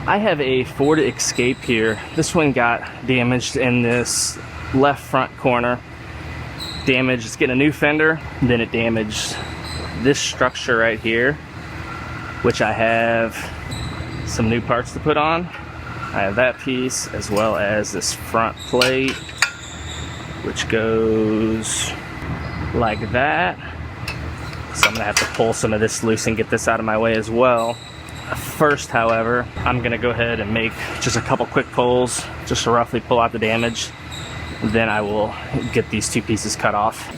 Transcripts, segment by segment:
I have a Ford Escape here. This one got damaged in this left front corner. Damaged, it's getting a new fender. Then it damaged this structure right here, which I have some new parts to put on. I have that piece as well as this front plate, which goes like that. So I'm gonna have to pull some of this loose and get this out of my way as well. First, however, I'm gonna go ahead and make just a couple quick pulls just to roughly pull out the damage. Then I will get these two pieces cut off.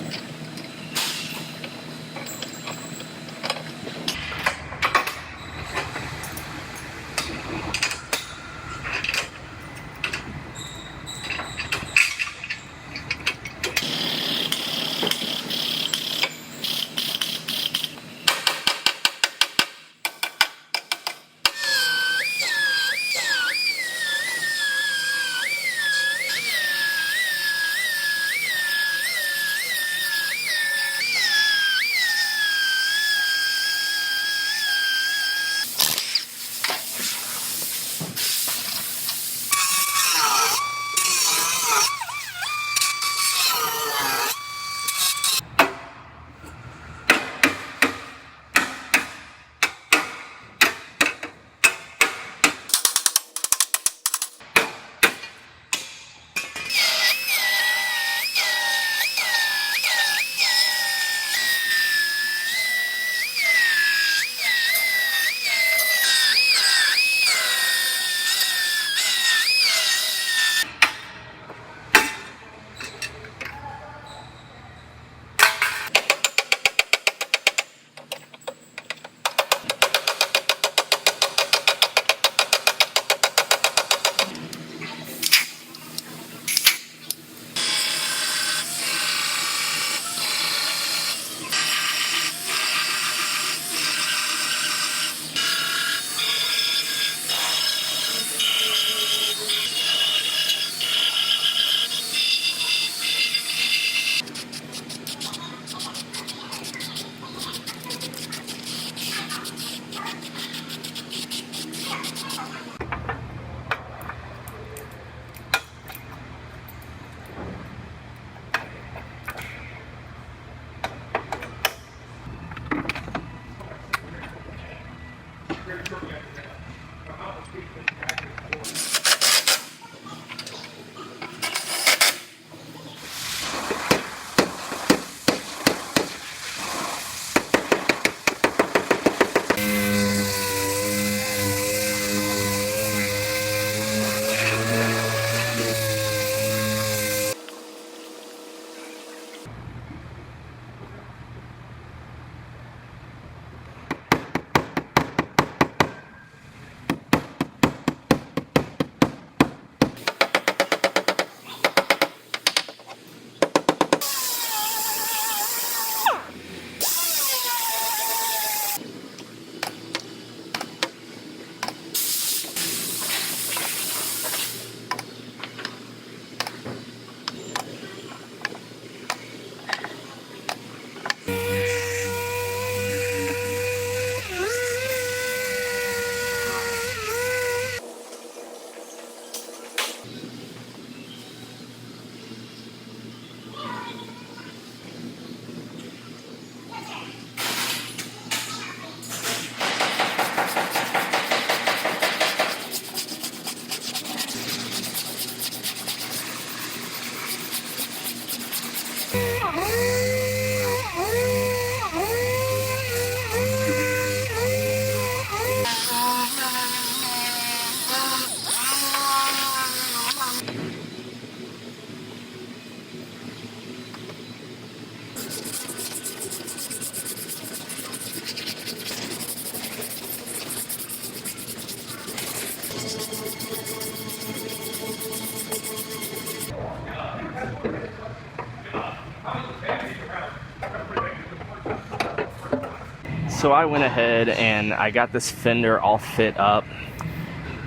So I went ahead and I got this fender all fit up.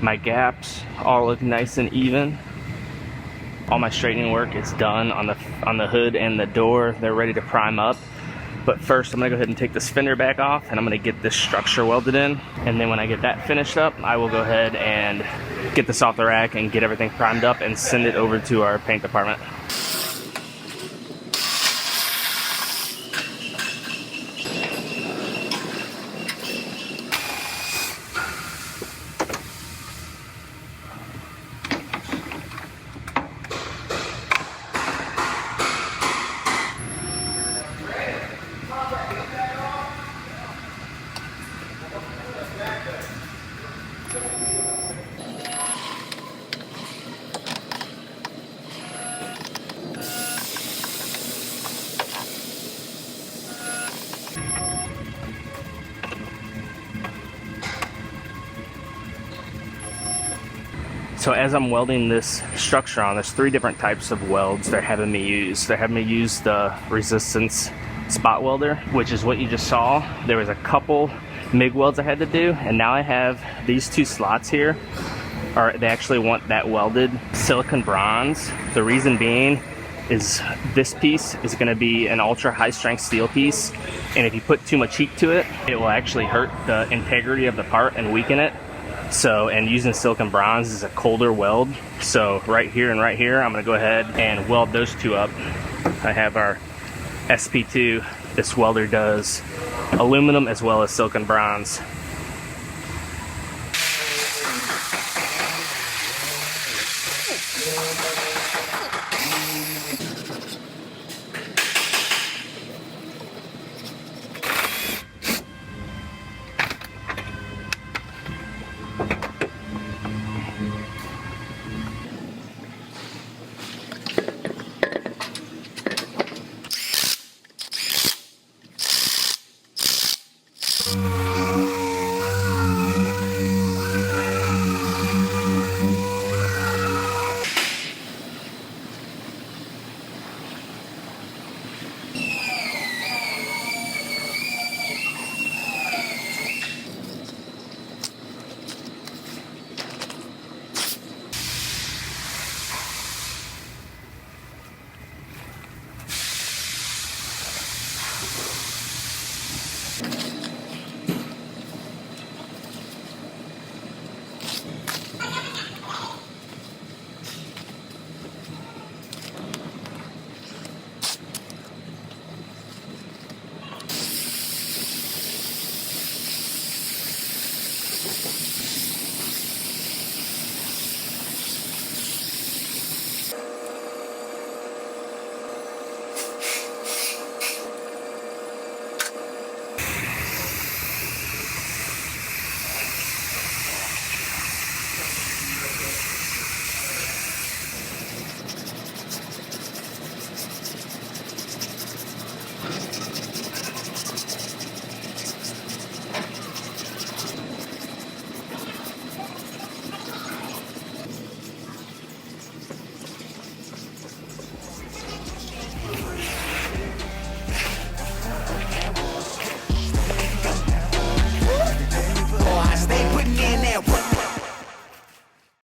My gaps all look nice and even. All my straightening work is done on the hood and the door. They're ready to prime up. But first, I'm gonna go ahead and take this fender back off, and I'm gonna get this structure welded in. And then when I get that finished up, I will go ahead and get this off the rack and get everything primed up and send it over to our paint department. So as I'm welding this structure on, there's 3 different types of welds they're having me use. They're having me use the resistance spot welder, which is what you just saw. There was a couple MIG welds I had to do, and now I have these 2 slots here. They actually want that welded silicon bronze. The reason being is this piece is going to be an ultra high strength steel piece, and if you put too much heat to it, it will actually hurt the integrity of the part and weaken it. So, and using silicon bronze is a colder weld. So right here and right here, I'm gonna go ahead and weld those 2 up. I have our SP2. This welder does aluminum as well as silicon bronze.